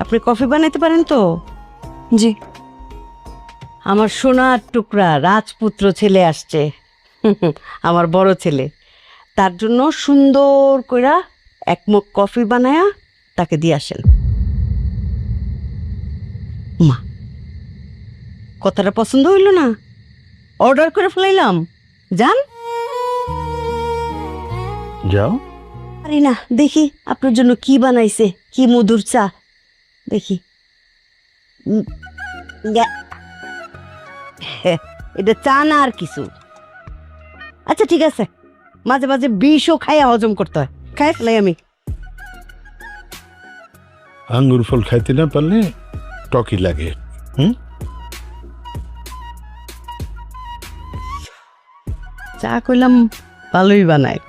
আপনি কফি বানাইতে পারেন তো? জি। আমার সোনার টুকরা রাজপুত্র ছেলে আসছে, আমার বড় ছেলে। তার জন্য সুন্দর কইরা এক মগ কফি বানায়া তাকে দিয়ে আসেন। মা, কথাটা পছন্দ হইল না? অর্ডার করে ফেলাইলাম, যান। যাও। আরে না, দেখি আপনার জন্য কি বানাইছে, কি মধুর চা দেখি। এটা চা না আর কিছু। আচ্ছা ঠিক আছে, মাঝে মাঝে বিষও খাইয়া হজম করতে হয়, খাই ফেলাই আমি। আঙ্গুর ফল খাইতে না পারলে টকি লাগে। চা কইলাম ভালোই বানায়।